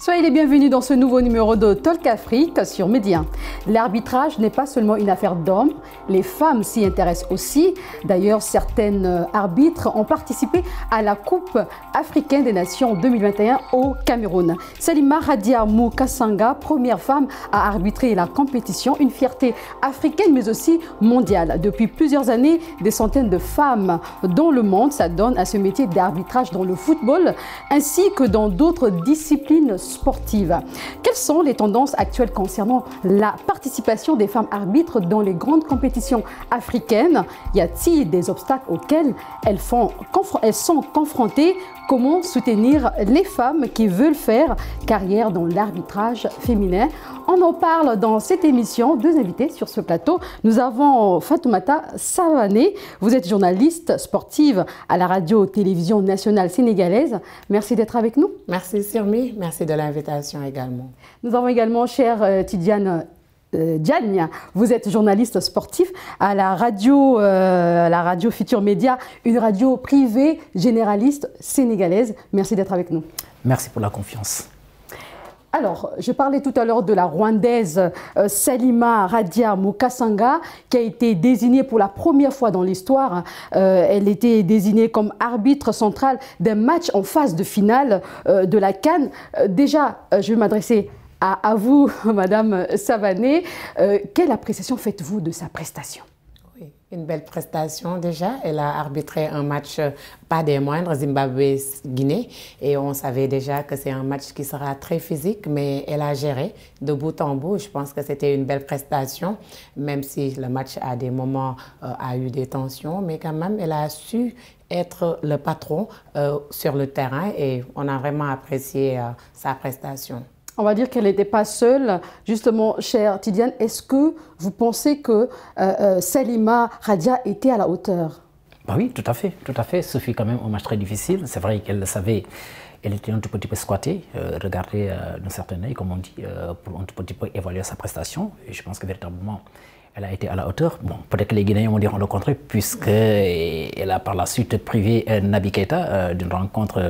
Soyez les bienvenus dans ce nouveau numéro de Talk Afrique sur Média. L'arbitrage n'est pas seulement une affaire d'hommes, les femmes s'y intéressent aussi. D'ailleurs, certaines arbitres ont participé à la Coupe africaine des Nations 2021 au Cameroun. Salima Radia Moukasanga, première femme à arbitrer la compétition, une fierté africaine mais aussi mondiale. Depuis plusieurs années, des centaines de femmes dans le monde s'adonnent à ce métier d'arbitrage dans le football ainsi que dans d'autres disciplines sportives. Quelles sont les tendances actuelles concernant la participation des femmes arbitres dans les grandes compétitions africaines? Y a-t-il des obstacles auxquels elles sont confrontées? Comment soutenir les femmes qui veulent faire carrière dans l'arbitrage féminin? On en parle dans cette émission. Deux invités sur ce plateau. Nous avons Fatoumata Savané. Vous êtes journaliste sportive à la radio-télévision nationale sénégalaise. Merci d'être avec nous. Merci Sirmi, merci de l'invitation également. Nous avons également chère Tidiane Diagne, vous êtes journaliste sportif à la radio Futur Média, une radio privée généraliste sénégalaise. Merci d'être avec nous. Merci pour la confiance. Alors, je parlais tout à l'heure de la Rwandaise Salima Radia Moukasanga, qui a été désignée pour la première fois dans l'histoire. Elle était désignée comme arbitre central d'un match en phase de finale de la CAN. Déjà, je vais m'adresser à vous, Madame Savané. Quelle appréciation faites-vous de sa prestation? Oui, une belle prestation déjà. Elle a arbitré un match pas des moindres, Zimbabwe-Guinée. Et on savait déjà que c'est un match qui sera très physique, mais elle a géré de bout en bout. Je pense que c'était une belle prestation, même si le match à des moments a eu des tensions. Mais quand même, elle a su être le patron sur le terrain et on a vraiment apprécié sa prestation. On va dire qu'elle n'était pas seule. Justement, chère Tidiane, est-ce que vous pensez que Salima Radia était à la hauteur? Bah oui, tout à fait, tout à fait. Ce fut quand même un match très difficile. C'est vrai qu'elle le savait. Elle était un tout petit peu squattée, regardée d'un certain œil, comme on dit, pour un tout petit peu évaluer sa prestation. Et je pense que véritablement, elle a été à la hauteur. Bon, peut-être que les Guinéens vont dire le contraire, puisqu'elle a par la suite privé Naby Keïta d'une rencontre,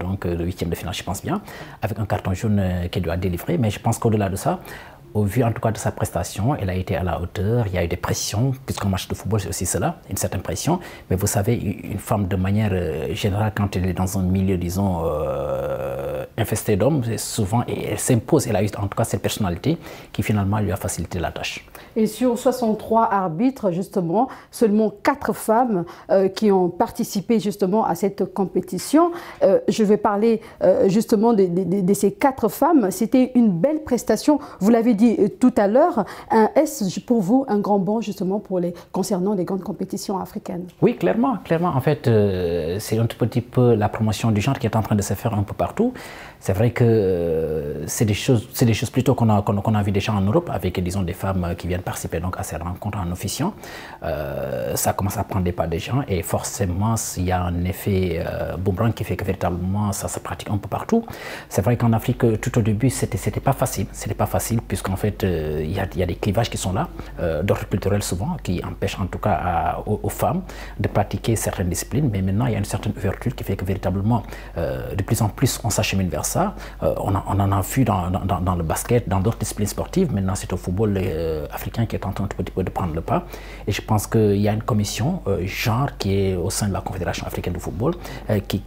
donc le 8e de finale, je pense bien, avec un carton jaune qu'elle doit délivrer. Mais je pense qu'au-delà de ça, au vu en tout cas de sa prestation, elle a été à la hauteur. Il y a eu des pressions, puisqu'un match de football c'est aussi cela, une certaine pression. Mais vous savez, une femme de manière générale, quand elle est dans un milieu, disons, infesté d'hommes, souvent elle s'impose. Elle a eu en tout cas cette personnalité qui finalement lui a facilité la tâche. Et sur 63 arbitres, justement, seulement 4 femmes qui ont participé justement à cette compétition. Je vais parler justement de ces 4 femmes. C'était une belle prestation. Vous l'avez dit tout à l'heure. Est-ce pour vous un grand bond justement concernant les grandes compétitions africaines? Oui, clairement. En fait, c'est un tout petit peu la promotion du genre qui est en train de se faire un peu partout. C'est vrai que c'est des choses plutôt qu'on a vu déjà en Europe avec, disons, des femmes qui viennent participer donc à ces rencontres en officiant. Ça commence à prendre des pas des gens et forcément il y a un effet boomerang qui fait que véritablement ça se pratique un peu partout. C'est vrai qu'en Afrique tout au début c'était pas facile puisqu'en fait il y a des clivages qui sont là, d'ordre culturel souvent, qui empêchent en tout cas aux femmes de pratiquer certaines disciplines, mais maintenant il y a une certaine ouverture qui fait que véritablement de plus en plus on s'achemine vers ça. On en a vu dans le basket, dans d'autres disciplines sportives. Maintenant c'est au football africain qui est en train un petit peu de prendre le pas. Et je pense qu'il y a une commission genre qui est au sein de la Confédération africaine de football qui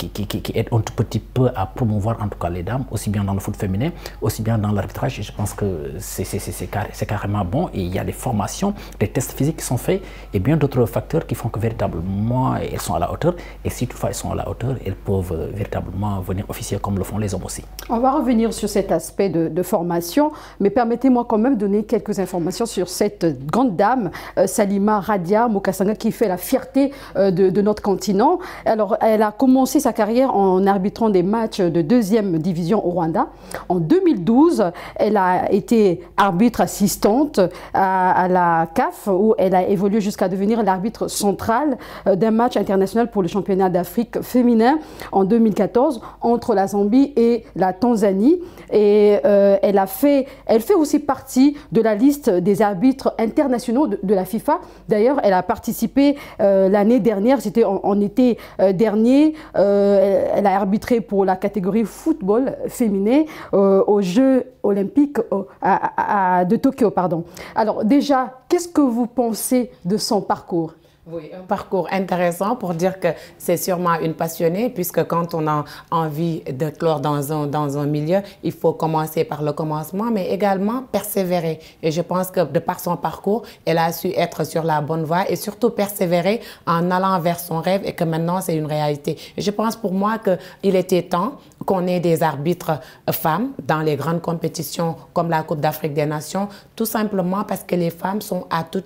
aide un tout petit peu à promouvoir en tout cas les dames, aussi bien dans le foot féminin, aussi bien dans l'arbitrage. Et je pense que c'est carrément bon. Et il y a des formations, des tests physiques qui sont faits et bien d'autres facteurs qui font que véritablement elles sont à la hauteur. Et si toutefois elles sont à la hauteur, elles peuvent véritablement venir officier comme le font les hommes aussi. On va revenir sur cet aspect de formation, mais permettez-moi quand même de donner quelques informations sur cette grande dame, Salima Radia Moukasanga, qui fait la fierté de notre continent. Alors, elle a commencé sa carrière en arbitrant des matchs de 2e division au Rwanda. En 2012, elle a été été arbitre assistante à la CAF, où elle a évolué jusqu'à devenir l'arbitre central d'un match international pour le championnat d'Afrique féminin en 2014 entre la Zambie et la Tanzanie. Et elle fait aussi partie de la liste des arbitres internationaux de la FIFA. D'ailleurs, elle a participé l'année dernière, c'était en été dernier, elle a arbitré pour la catégorie football féminin aux Jeux olympiques de Tokyo. Pardon. Alors déjà, qu'est-ce que vous pensez de son parcours? Oui, un parcours intéressant pour dire que c'est sûrement une passionnée, puisque quand on a envie de clore dans un milieu, il faut commencer par le commencement, mais également persévérer. Et je pense que de par son parcours, elle a su être sur la bonne voie et surtout persévérer en allant vers son rêve et que maintenant c'est une réalité. Et je pense pour moi qu'il était temps qu'on ait des arbitres femmes dans les grandes compétitions comme la Coupe d'Afrique des Nations, tout simplement parce que les femmes sont à tous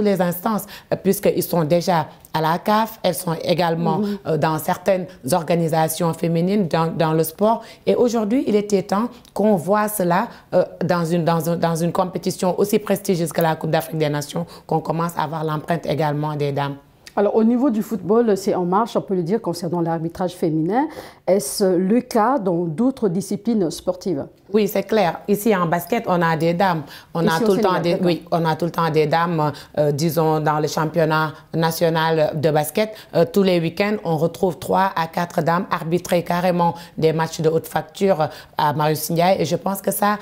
les instances, puisqu'ils sont déjà à la CAF, elles sont également dans certaines organisations féminines dans le sport. Et aujourd'hui, il était temps qu'on voit cela dans une compétition aussi prestigieuse que la Coupe d'Afrique des Nations, qu'on commence à voir l'empreinte également des dames. Alors, au niveau du football, c'est en marche, on peut le dire, concernant l'arbitrage féminin. Est-ce le cas dans d'autres disciplines sportives? Oui, c'est clair. Ici, en basket, on a des dames. On a tout le temps des dames, disons, dans le championnat national de basket. Tous les week-ends, on retrouve 3 à 4 dames arbitrer carrément des matchs de haute facture à Marius Ndiaye. Et je pense que ça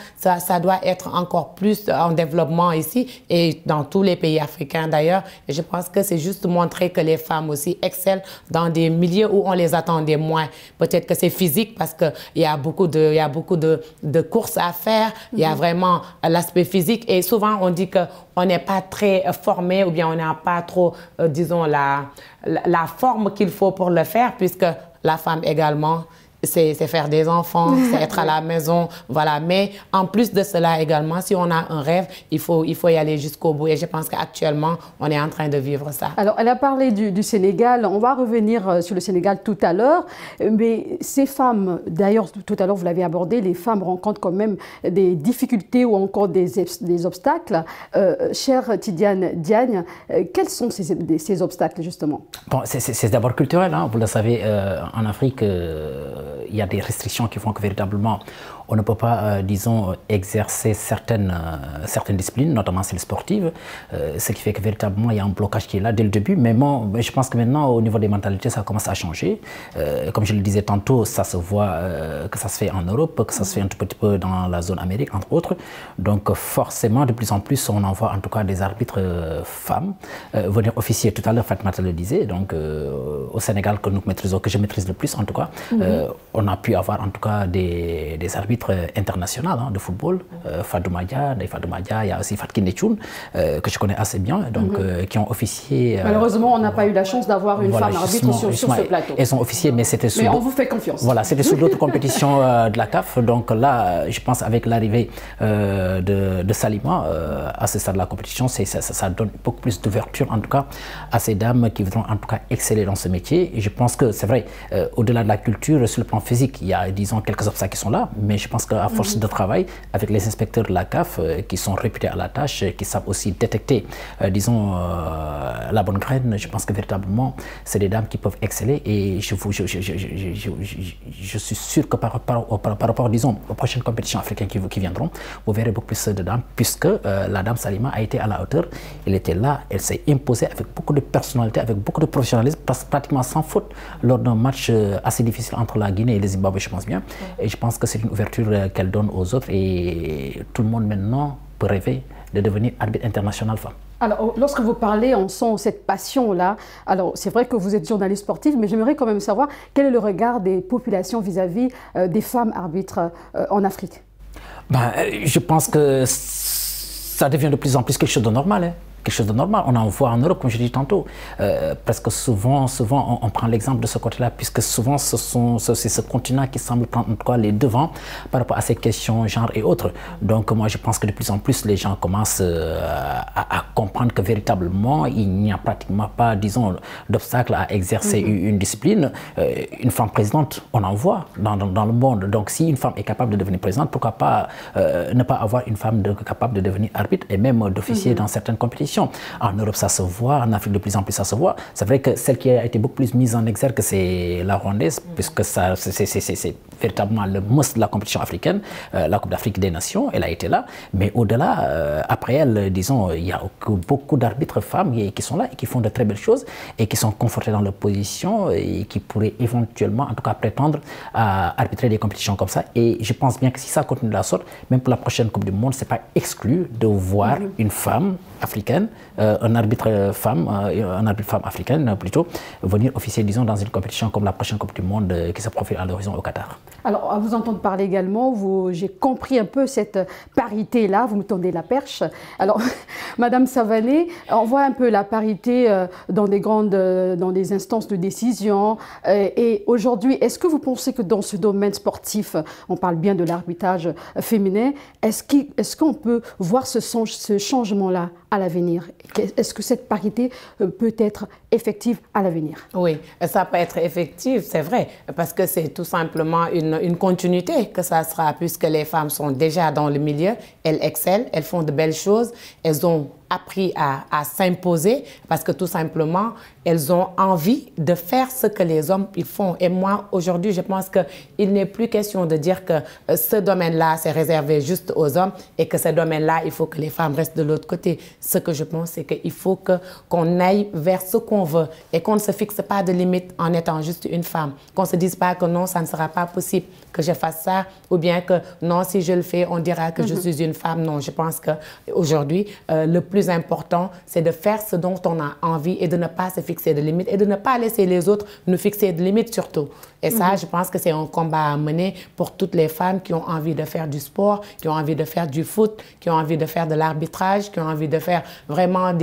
doit être encore plus en développement ici et dans tous les pays africains d'ailleurs. Et je pense que c'est juste montrer que les femmes aussi excellent dans des milieux où on les attendait moins. Peut-être que c'est physique parce qu'il y a beaucoup de courses à faire, il y a vraiment l'aspect physique et souvent on dit qu'on n'est pas très formé ou bien on n'a pas trop, disons, la forme qu'il faut pour le faire, puisque la femme également, c'est faire des enfants, c'est être à la maison, voilà. Mais en plus de cela également, si on a un rêve, il faut y aller jusqu'au bout. Et je pense qu'actuellement, on est en train de vivre ça. Alors, elle a parlé du Sénégal. On va revenir sur le Sénégal tout à l'heure. Mais ces femmes, d'ailleurs, tout à l'heure, vous l'avez abordé, les femmes rencontrent quand même des difficultés ou encore des obstacles. Chère Tidiane Diagne, quels sont ces obstacles, justement? Bon, c'est d'abord culturel, hein. Vous le savez, en Afrique, il y a des restrictions qui font que véritablement on ne peut pas, disons, exercer certaines disciplines, notamment celles sportives, ce qui fait que véritablement il y a un blocage qui est là dès le début. Mais bon, je pense que maintenant, au niveau des mentalités, ça commence à changer. Comme je le disais tantôt, ça se voit que ça se fait en Europe, que ça se fait un tout petit peu dans la zone Amérique, entre autres. Donc forcément, de plus en plus, on en voit en tout cas des arbitres femmes venir officier. Tout à l'heure, Fatmata le disait, donc au Sénégal, que je maîtrise le plus en tout cas, on a pu avoir en tout cas des arbitres internationaux de football, Fadou Madia, il y a aussi Fatkin Nechun, que je connais assez bien, donc qui ont officié. Malheureusement, on n'a pas eu la chance d'avoir une femme arbitre sur ce plateau. Elles ont officié, mais c'était sous. Mais on vous fait confiance. Voilà, c'était sous d'autres compétitions de la CAF. Donc là, je pense avec l'arrivée de Salima à ce stade de la compétition, ça donne beaucoup plus d'ouverture en tout cas à ces dames qui voudront en tout cas exceller dans ce métier. Et je pense que c'est vrai, au-delà de la culture, sur le plan physique, il y a, disons, quelques obstacles qui sont là, mais je pense qu'à force de travail avec les inspecteurs de la CAF qui sont réputés à la tâche, qui savent aussi détecter, disons, la bonne graine, je pense que véritablement, c'est des dames qui peuvent exceller. Et je suis sûr que par rapport, disons, aux prochaines compétitions africaines qui viendront, vous verrez beaucoup plus de dames, puisque la dame Salima a été à la hauteur. Elle était là, elle s'est imposée avec beaucoup de personnalité, avec beaucoup de professionnalisme, pratiquement sans faute, lors d'un match assez difficile entre la Guinée et le Zimbabwe, je pense bien. Et je pense que c'est une ouverture qu'elle donne aux autres et tout le monde maintenant peut rêver de devenir arbitre international femme. Alors, lorsque vous parlez, on sent cette passion-là. Alors, c'est vrai que vous êtes journaliste sportif, mais j'aimerais quand même savoir quel est le regard des populations vis-à-vis des femmes arbitres en Afrique. Je pense que ça devient de plus en plus quelque chose de normal. Hein. quelque chose de normal. On en voit en Europe, comme je l'ai dit tantôt. Presque souvent on prend l'exemple de ce côté-là, puisque souvent c'est ce continent qui semble prendre en tout cas les devants par rapport à ces questions genre et autres. Donc moi je pense que de plus en plus les gens commencent à comprendre que véritablement il n'y a pratiquement pas, disons, d'obstacle à exercer une discipline. Une femme présidente, on en voit dans le monde. Donc si une femme est capable de devenir présidente, pourquoi pas ne pas avoir une femme capable de devenir arbitre et même d'officier dans certaines compétitions. En Europe, ça se voit, en Afrique de plus en plus, ça se voit. C'est vrai que celle qui a été beaucoup plus mise en exergue, c'est la Rwandaise, puisque c'est véritablement le must de la compétition africaine, la Coupe d'Afrique des Nations, elle a été là. Mais au-delà, après elle, disons, il y a beaucoup d'arbitres femmes qui sont là et qui font de très belles choses et qui sont confortées dans leur position et qui pourraient éventuellement, en tout cas, prétendre à arbitrer des compétitions comme ça. Et je pense bien que si ça continue de la sorte, même pour la prochaine Coupe du Monde, c'est pas exclu de voir une femme africaine, un arbitre femme africaine plutôt, venir officier, disons, dans une compétition comme la prochaine Coupe du Monde qui se profile à l'horizon au Qatar. Alors, à vous entendre parler également, j'ai compris un peu cette parité-là, vous me tendez la perche. Alors, Madame Savané, on voit un peu la parité dans des instances de décision. Et aujourd'hui, est-ce que vous pensez que dans ce domaine sportif, on parle bien de l'arbitrage féminin, est-ce qu'on peut voir ce changement-là à l'avenir? Est-ce que cette parité peut être effective à l'avenir? Oui, ça peut être effectif, c'est vrai, parce que c'est tout simplement une continuité que ça sera, puisque les femmes sont déjà dans le milieu, elles excellent, elles font de belles choses, elles ont appris à s'imposer parce que tout simplement, elles ont envie de faire ce que les hommes ils font. Et moi, aujourd'hui, je pense qu'il n'est plus question de dire que ce domaine-là, c'est réservé juste aux hommes et que ce domaine-là, il faut que les femmes restent de l'autre côté. Ce que je pense, c'est qu'il faut qu'on aille vers ce qu'on veut et qu'on ne se fixe pas de limite en étant juste une femme. Qu'on ne se dise pas que non, ça ne sera pas possible que je fasse ça ou bien que non, si je le fais, on dira que je suis une femme. Non, je pense qu'aujourd'hui, le plus important, c'est de faire ce dont on a envie et de ne pas se fixer de limites et de ne pas laisser les autres nous fixer de limites surtout. Et ça, je pense que c'est un combat à mener pour toutes les femmes qui ont envie de faire du sport, qui ont envie de faire du foot, qui ont envie de faire de l'arbitrage, qui ont envie de faire vraiment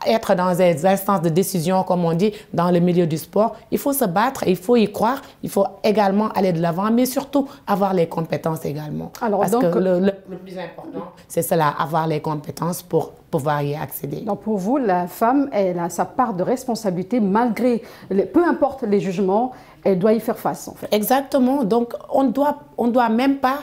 être dans des instances de décision, comme on dit, dans le milieu du sport. Il faut se battre, il faut y croire, il faut également aller de l'avant, mais surtout avoir les compétences également. Alors, parce que le plus important, c'est cela, avoir les compétences pour pouvoir y accéder. Donc pour vous, la femme, elle a sa part de responsabilité malgré, peu importe les jugements, elle doit y faire face en fait. Exactement, donc on doit même pas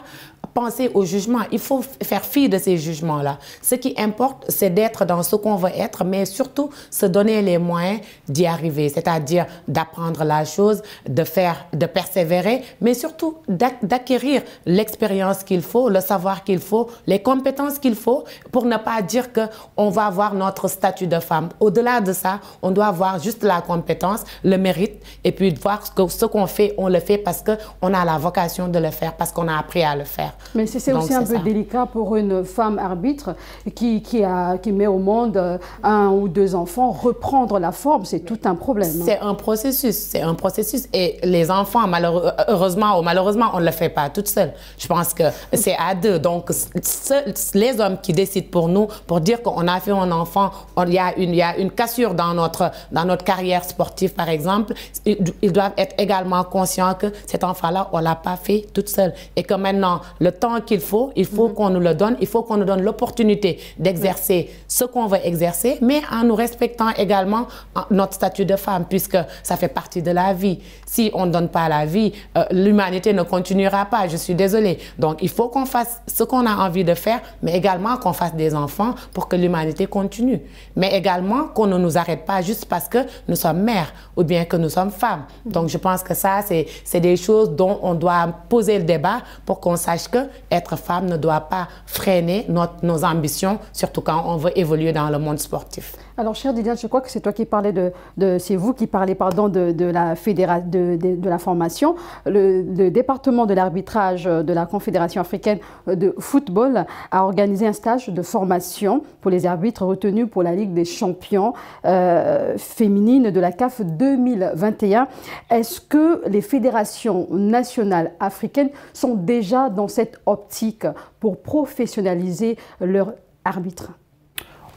penser au jugement. Il faut faire fi de ces jugements-là. Ce qui importe, c'est d'être dans ce qu'on veut être, mais surtout se donner les moyens d'y arriver, c'est-à-dire d'apprendre la chose, de persévérer, mais surtout d'acquérir l'expérience qu'il faut, le savoir qu'il faut, les compétences qu'il faut pour ne pas dire qu'on va avoir notre statut de femme. Au-delà de ça, on doit avoir juste la compétence, le mérite, et puis voir que ce qu'on fait, on le fait parce qu'on a la vocation de le faire, parce qu'on a appris à le faire. Mais c'est aussi un peu délicat pour une femme arbitre qui met au monde 1 ou 2 enfants. Reprendre la forme, c'est tout un problème. C'est un processus. Et les enfants, heureusement ou malheureusement, on ne le fait pas toute seule. Je pense que c'est à 2. Donc, les hommes qui décident pour nous, pour dire qu'on a fait un enfant, il y a une cassure dans notre carrière sportive, par exemple, ils doivent être également conscients que cet enfant-là, on ne l'a pas fait toute seule. Et que maintenant, le temps qu'il faut, il faut qu'on nous le donne, il faut qu'on nous donne l'opportunité d'exercer ce qu'on veut exercer, mais en nous respectant également notre statut de femme, puisque ça fait partie de la vie. Si on ne donne pas la vie, l'humanité ne continuera pas, je suis désolée. Donc, il faut qu'on fasse ce qu'on a envie de faire, mais également qu'on fasse des enfants pour que l'humanité continue. Mais également qu'on ne nous arrête pas juste parce que nous sommes mères ou bien que nous sommes femmes. Donc, je pense que ça, c'est des choses dont on doit poser le débat pour qu'on sache que être femme ne doit pas freiner nos ambitions, surtout quand on veut évoluer dans le monde sportif. Alors, chère Didiane, je crois que c'est toi qui parlais c'est vous qui parlez, pardon, de la formation. Le département de l'arbitrage de la Confédération africaine de football a organisé un stage de formation pour les arbitres retenus pour la Ligue des champions féminines de la CAF 2021. Est-ce que les fédérations nationales africaines sont déjà dans cette optique pour professionnaliser leurs arbitres?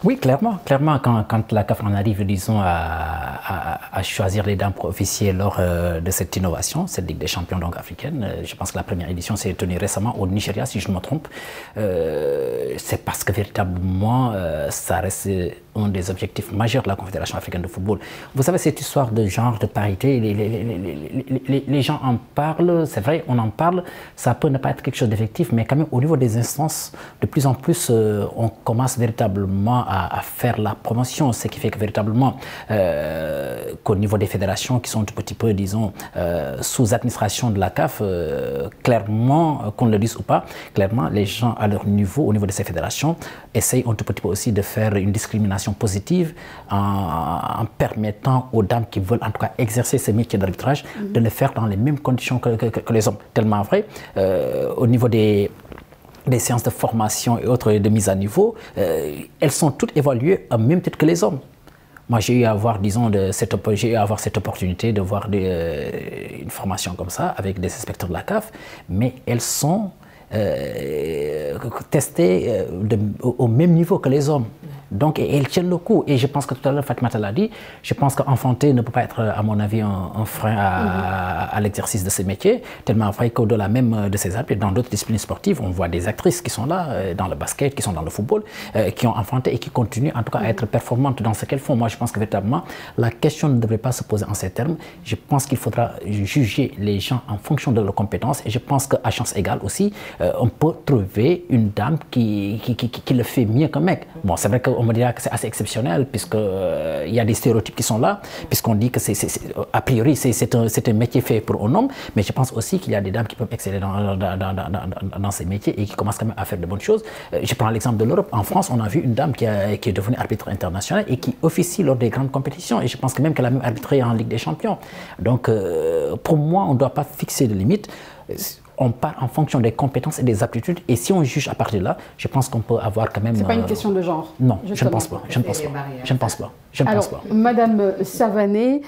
Oui, clairement. Clairement, quand la CAF en arrive, disons, à choisir les dames pour officier lors de cette innovation, cette Ligue des champions donc africaine, je pense que la première édition s'est tenue récemment au Nigeria, si je ne me trompe. C'est parce que véritablement, ça reste un des objectifs majeurs de la Confédération africaine de football. Vous savez, cette histoire de genre, de parité, les gens en parlent, c'est vrai, on en parle, ça peut ne pas être quelque chose d'effectif, mais quand même au niveau des instances, de plus en plus, on commence véritablement à faire la promotion, ce qui fait que véritablement, qu'au niveau des fédérations qui sont un petit peu, disons, sous administration de la CAF, clairement, qu'on le dise ou pas, clairement, les gens à leur niveau, au niveau de ces fédérations, essayent un tout petit peu aussi de faire une discrimination positive en permettant aux dames qui veulent en tout cas exercer ce métier d'arbitrage de le faire dans les mêmes conditions que les hommes. Tellement vrai, au niveau des séances de formation et autres de mise à niveau, elles sont toutes évaluées au même titre que les hommes. Moi, j'ai eu à avoir, disons, cette opportunité de voir une formation comme ça avec des inspecteurs de la CAF, mais elles sont testées au même niveau que les hommes. Donc, elles tiennent le coup. Et je pense que tout à l'heure, Fatoumata l'a dit, je pense qu'enfanter ne peut pas être, à mon avis, un frein à l'exercice de ce métier, tellement vrai qu'au-delà même de ces arbitres, dans d'autres disciplines sportives, on voit des actrices qui sont là, dans le basket, qui sont dans le football, qui ont enfanté et qui continuent en tout cas à être performantes dans ce qu'elles font. Moi, je pense que véritablement, la question ne devrait pas se poser en ces termes. Je pense qu'il faudra juger les gens en fonction de leurs compétences. Et je pense qu'à chance égale aussi, on peut trouver une dame qui le fait mieux qu'un mec. Bon, c'est vrai qu'on me dira que c'est assez exceptionnel, puisqu'il y a des stéréotypes qui sont là, puisqu'on dit que a priori c'est un métier fait pour un homme, mais je pense aussi qu'il y a des dames qui peuvent exceller dans ces métiers et qui commencent quand même à faire de bonnes choses. Je prends l'exemple de l'Europe. En France, on a vu une dame qui est devenue arbitre international et qui officie lors des grandes compétitions, et je pense que même qu'elle a même arbitré en Ligue des champions. Donc, pour moi, on ne doit pas fixer de limites. On part en fonction des compétences et des aptitudes. Et si on juge à partir de là, je pense qu'on peut avoir quand même... C'est pas une question de genre. Non, je ne pense pas. Je ne pense pas. Je ne pense pas. Je ne pense pas. Madame Savané,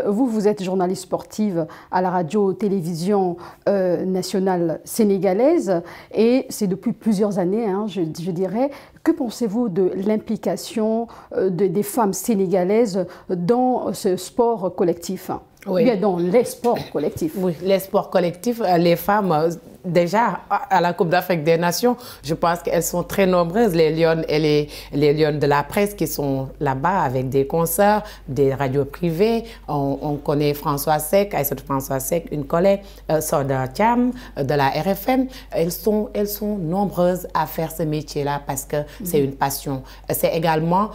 vous êtes journaliste sportive à la radio-télévision nationale sénégalaise et c'est depuis plusieurs années, hein, je dirais. Que pensez-vous de l'implication des femmes sénégalaises dans ce sport collectif? Oui. Bien dans les sports collectifs. Oui, les sports collectifs, les femmes, déjà à la Coupe d'Afrique des Nations, je pense qu'elles sont très nombreuses, les lionnes et les lionnes de la presse qui sont là-bas avec des concerts, des radios privées. On connaît François Seck, Aïssatou François Seck, une collègue, Soda Thiam de la RFM. Elles sont nombreuses à faire ce métier-là parce que c'est une passion. C'est également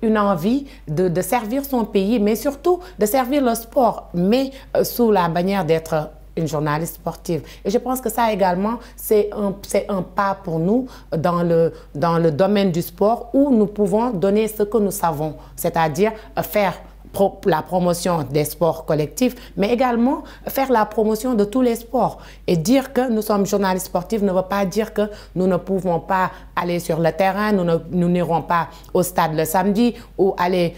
une envie de servir son pays, mais surtout de servir le sport, mais sous la bannière d'être une journaliste sportive. Et je pense que ça également, c'est un pas pour nous dans le domaine du sport où nous pouvons donner ce que nous savons, c'est-à-dire faire la promotion des sports collectifs, mais également faire la promotion de tous les sports. Et dire que nous sommes journalistes sportifs ne veut pas dire que nous ne pouvons pas aller sur le terrain, nous n'irons pas au stade le samedi ou aller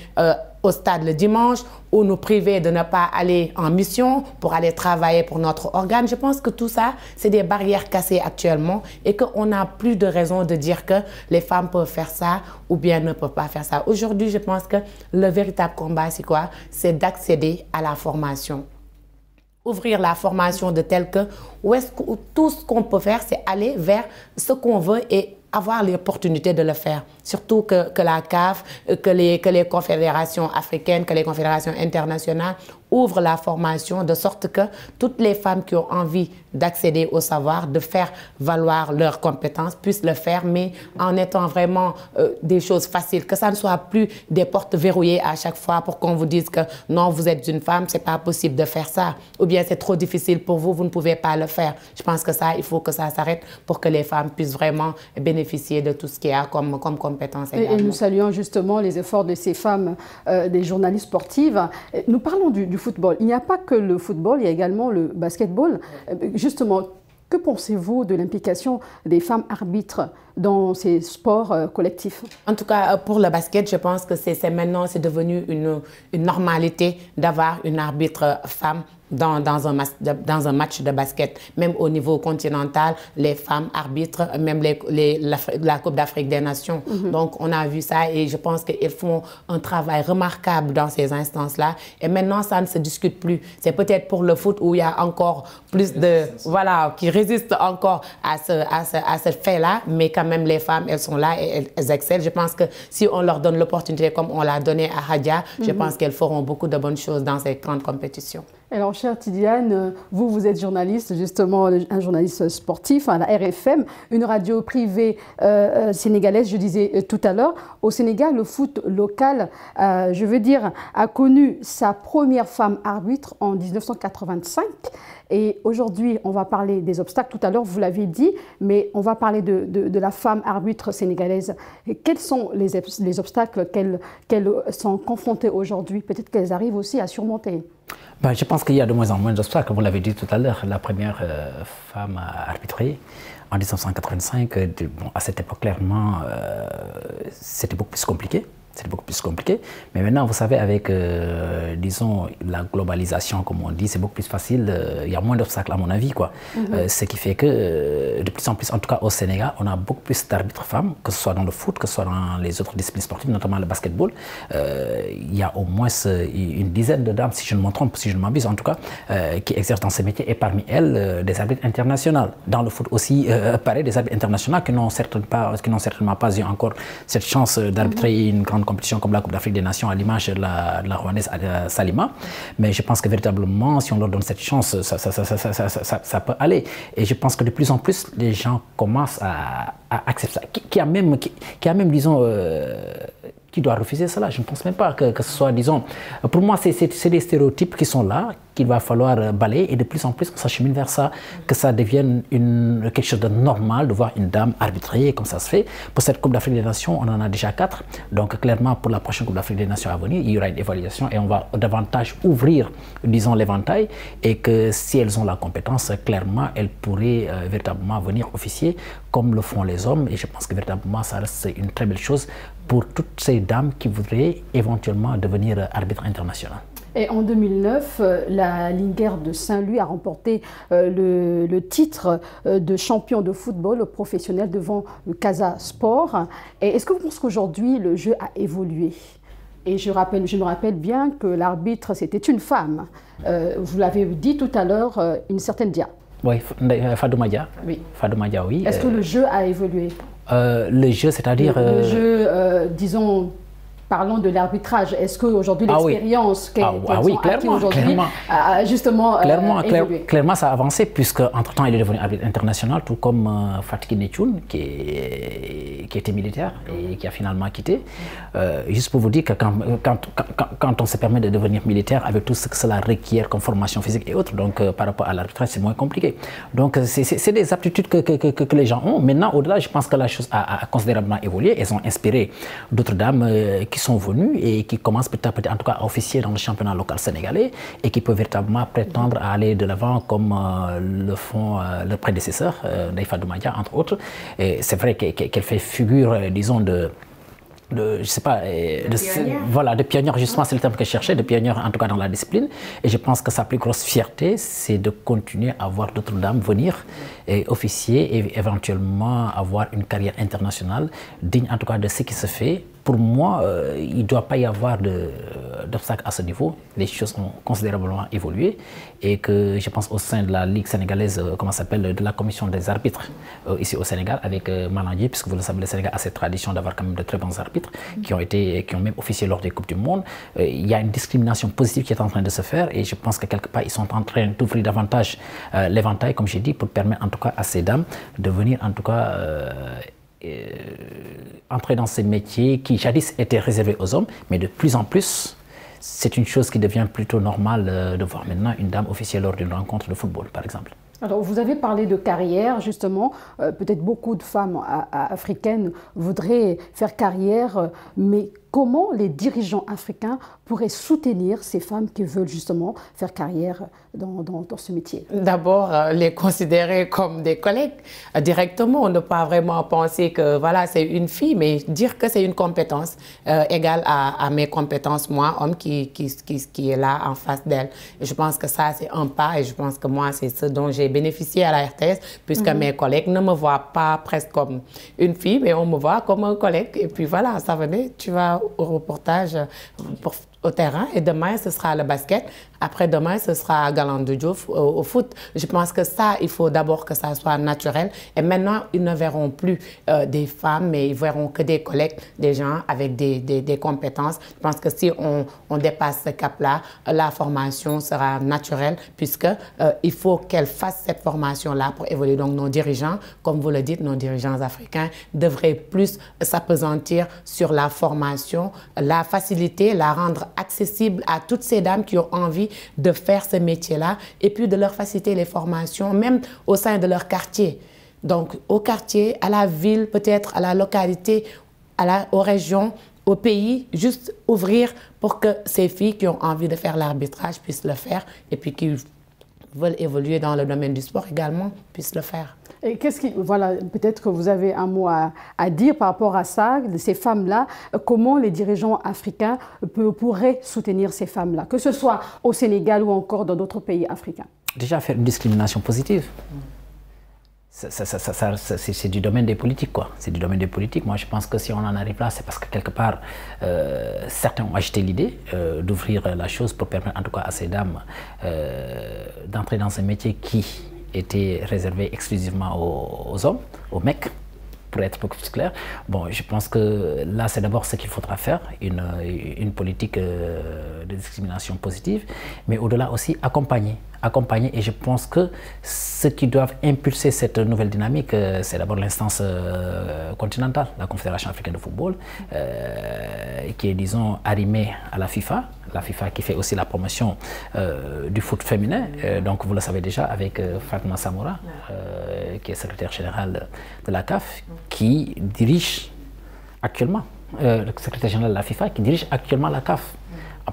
au stade le dimanche ou nous priver de ne pas aller en mission pour aller travailler pour notre organe. Je pense que tout ça, c'est des barrières cassées actuellement et qu'on n'a plus de raison de dire que les femmes peuvent faire ça ou bien ne peuvent pas faire ça. Aujourd'hui, je pense que le véritable combat, c'est quoi? C'est d'accéder à la formation. Ouvrir la formation de tel que tout ce qu'on peut faire, c'est aller vers ce qu'on veut et avoir l'opportunité de le faire. Surtout que la CAF, que les confédérations africaines, que les confédérations internationales ouvrent la formation de sorte que toutes les femmes qui ont envie d'accéder au savoir, de faire valoir leurs compétences, puissent le faire, mais en étant vraiment des choses faciles, que ça ne soit plus des portes verrouillées à chaque fois pour qu'on vous dise que non, vous êtes une femme, c'est pas possible de faire ça, ou bien c'est trop difficile pour vous, vous ne pouvez pas le faire. Je pense que ça, il faut que ça s'arrête pour que les femmes puissent vraiment bénéficier de tout ce qu'il y a comme compétences également. Et nous saluons justement les efforts de ces femmes, des journalistes sportives. Nous parlons du football. Il n'y a pas que le football, il y a également le basketball. Justement, que pensez-vous de l'implication des femmes arbitres dans ces sports collectifs? En tout cas, pour le basket, je pense que maintenant, c'est devenu une normalité d'avoir une arbitre femme dans un match de basket. Même au niveau continental, les femmes arbitrent, même la Coupe d'Afrique des Nations. Donc, on a vu ça et je pense qu'ils font un travail remarquable dans ces instances-là. Et maintenant, ça ne se discute plus. C'est peut-être pour le foot où il y a encore plus de... Voilà, qui résistent encore à ce fait-là. Mais quand même, les femmes, elles sont là et elles excellent. Je pense que si on leur donne l'opportunité comme on l'a donné à Hadia, je pense qu'elles feront beaucoup de bonnes choses dans ces grandes compétitions. Alors, chère Tidiane, vous êtes journaliste, justement, un journaliste sportif à la RFM, une radio privée sénégalaise, je disais tout à l'heure. Au Sénégal, le foot local, je veux dire, a connu sa première femme arbitre en 1985. Et aujourd'hui, on va parler des obstacles. Tout à l'heure, vous l'avez dit, mais on va parler de la femme arbitre sénégalaise. Et quels sont les obstacles qu'elles sont confrontées aujourd'hui? Peut-être qu'elles arrivent aussi à surmonter. Ben, je pense qu'il y a de moins en moins d'obstacles. Vous l'avez dit tout à l'heure, la première femme à arbitrer en 1985, bon, à cette époque, clairement, c'était beaucoup plus compliqué. C'était beaucoup plus compliqué. Mais maintenant, vous savez, avec, disons, la globalisation, comme on dit, c'est beaucoup plus facile. Il y a moins d'obstacles, à mon avis, quoi. Ce qui fait que, de plus en plus, en tout cas au Sénégal, on a beaucoup plus d'arbitres femmes, que ce soit dans le foot, que ce soit dans les autres disciplines sportives, notamment le basketball. Il y a au moins une dizaine de dames, si je ne me trompe, si je ne m'abuse, en tout cas, qui exercent dans ces métiers. Et parmi elles, des arbitres internationaux. Dans le foot aussi, pareil, des arbitres internationaux qui n'ont certainement pas eu encore cette chance d'arbitrer une grande compétition comme la Coupe d'Afrique des Nations à l'image de la Rwandaise Salima. Mais je pense que véritablement, si on leur donne cette chance, ça peut aller. Et je pense que de plus en plus, les gens commencent à accepter ça. Qui a même, disons, qui doit refuser cela. Je ne pense même pas que ce soit, disons... Pour moi, c'est des stéréotypes qui sont là, qu'il va falloir balayer, et de plus en plus, on s'achemine vers ça, que ça devienne quelque chose de normal de voir une dame arbitrer, comme ça se fait. Pour cette Coupe d'Afrique des Nations, on en a déjà 4. Donc, clairement, pour la prochaine Coupe d'Afrique des Nations à venir, il y aura une évaluation et on va davantage ouvrir, disons, l'éventail. Et que si elles ont la compétence, clairement, elles pourraient véritablement venir officier comme le font les hommes. Et je pense que véritablement, ça reste une très belle chose pour toutes ces dames qui voudraient éventuellement devenir arbitre international. Et en 2009, la Linguère de Saint-Louis a remporté le titre de champion de football professionnel devant le Casa Sport. Et est-ce que vous pensez qu'aujourd'hui, le jeu a évolué? Et je me rappelle bien que l'arbitre, c'était une femme. Vous l'avez dit tout à l'heure, une certaine Dia. Oui, Fadouma Dia. Oui. Fadouma Dia, oui. Est-ce que le jeu a évolué? Le jeu, c'est-à-dire... Le jeu, disons... Parlons de l'arbitrage. Est-ce qu'aujourd'hui, l'expérience qu'elles ont acquis aujourd'hui a justement évolué? Clairement, ça a avancé, puisque entre-temps, il est devenu arbitre international, tout comme Fatiki Netchoun, qui était militaire et qui a finalement quitté. Juste pour vous dire que quand on se permet de devenir militaire, avec tout ce que cela requiert comme formation physique et autres, donc par rapport à l'arbitrage, c'est moins compliqué. Donc, c'est des aptitudes que les gens ont. Maintenant, au-delà, je pense que la chose a considérablement évolué. Elles ont inspiré d'autres dames qui sont venues et qui commencent petit à petit, en tout cas, à officier dans le championnat local sénégalais et qui peuvent véritablement prétendre à aller de l'avant comme le font leurs prédécesseurs, Naïfa Doumadia, entre autres. C'est vrai qu'elle fait figure, disons, je sais pas, de pionnière, justement, c'est le terme que je cherchais, de pionnière en tout cas dans la discipline. Et je pense que sa plus grosse fierté, c'est de continuer à voir d'autres dames venir et officier et éventuellement avoir une carrière internationale digne en tout cas de ce qui se fait. Pour moi, il ne doit pas y avoir d'obstacle à ce niveau. Les choses ont considérablement évolué et que je pense au sein de la Ligue sénégalaise, comment ça s'appelle, de la commission des arbitres ici au Sénégal avec Malandier, puisque vous le savez, le Sénégal a cette tradition d'avoir quand même de très bons arbitres qui ont même officié lors des Coupes du Monde. Il y a une discrimination positive qui est en train de se faire et je pense que quelque part, ils sont en train d'ouvrir davantage l'éventail, comme j'ai dit, pour permettre en tout cas à ces dames de venir en tout cas entrer dans ces métiers qui jadis étaient réservés aux hommes, mais de plus en plus, c'est une chose qui devient plutôt normale de voir maintenant une dame officielle lors d'une rencontre de football, par exemple. Alors, vous avez parlé de carrière, justement. Peut-être beaucoup de femmes africaines voudraient faire carrière, mais comment les dirigeants africains pourrait soutenir ces femmes qui veulent justement faire carrière dans ce métier? D'abord, les considérer comme des collègues directement, ne pas vraiment penser que voilà, c'est une fille, mais dire que c'est une compétence égale à mes compétences, moi, homme qui est là en face d'elle. Je pense que ça, c'est un pas et je pense que moi, c'est ce dont j'ai bénéficié à la RTS, puisque mes collègues ne me voient pas presque comme une fille, mais on me voit comme un collègue. Et puis voilà, ça venait, tu vas au reportage au terrain et demain, ce sera le basket. Après-demain, ce sera Galandou Diouf au foot. Je pense que ça, il faut d'abord que ça soit naturel. Et maintenant, ils ne verront plus des femmes, mais ils verront que des collègues, des gens avec des compétences. Je pense que si on dépasse ce cap-là, la formation sera naturelle puisque il faut qu'elles fassent cette formation-là pour évoluer. Donc, nos dirigeants, comme vous le dites, nos dirigeants africains devraient plus s'appesantir sur la formation, la faciliter, la rendre accessible à toutes ces dames qui ont envie de faire ce métier-là et puis de leur faciliter les formations, même au sein de leur quartier. Donc, au quartier, à la ville, peut-être à la localité, aux régions, au pays, juste ouvrir pour que ces filles qui ont envie de faire l'arbitrage puissent le faire et puis qui veulent évoluer dans le domaine du sport également puissent le faire. Et voilà, peut-être que vous avez un mot à dire par rapport à ça, de ces femmes-là, comment les dirigeants africains pourraient soutenir ces femmes-là, que ce soit au Sénégal ou encore dans d'autres pays africains? Déjà, faire une discrimination positive. C'est du domaine des politiques, quoi. C'est du domaine des politiques. Moi, je pense que si on en arrive là, c'est parce que quelque part, certains ont acheté l'idée d'ouvrir la chose pour permettre en tout cas à ces dames d'entrer dans un métier qui était réservé exclusivement aux hommes, aux mecs, pour être beaucoup plus clair. Bon, je pense que là, c'est d'abord ce qu'il faudra faire, une politique de discrimination positive, mais au-delà aussi accompagner. Et je pense que ceux qui doivent impulser cette nouvelle dynamique, c'est d'abord l'instance continentale, la Confédération africaine de football, qui est, disons, arrimée à la FIFA qui fait aussi la promotion du foot féminin. Donc, vous le savez déjà, avec Fatma Samoura, qui est secrétaire générale de la CAF, qui dirige actuellement, le secrétaire général de la FIFA, qui dirige actuellement la CAF.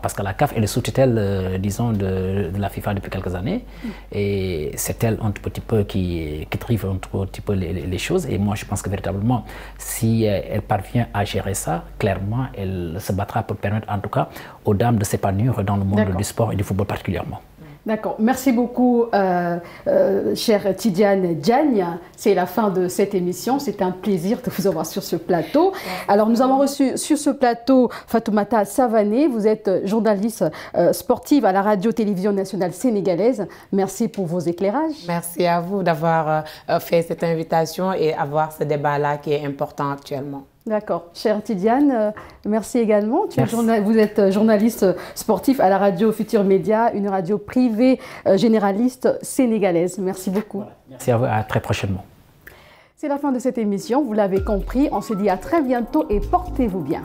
Parce que la CAF est le sous-tutelle, disons, de la FIFA depuis quelques années. Et c'est elle, un tout petit peu, qui drive un tout petit peu les choses. Et moi, je pense que véritablement, si elle parvient à gérer ça, clairement, elle se battra pour permettre, en tout cas, aux dames de s'épanouir dans le monde du sport et du football particulièrement. D'accord. Merci beaucoup, chère Tidiane Diagne. C'est la fin de cette émission. C'est un plaisir de vous avoir sur ce plateau. Alors, nous avons reçu sur ce plateau Fatoumata Savané. Vous êtes journaliste sportive à la radio-télévision nationale sénégalaise. Merci pour vos éclairages. Merci à vous d'avoir fait cette invitation et avoir ce débat-là qui est important actuellement. D'accord. Chère Tidiane, merci également. Vous êtes journaliste sportif à la radio Futur Média, une radio privée généraliste sénégalaise. Merci beaucoup. Voilà. Merci à vous, à très prochainement. C'est la fin de cette émission, vous l'avez compris. On se dit à très bientôt et portez-vous bien.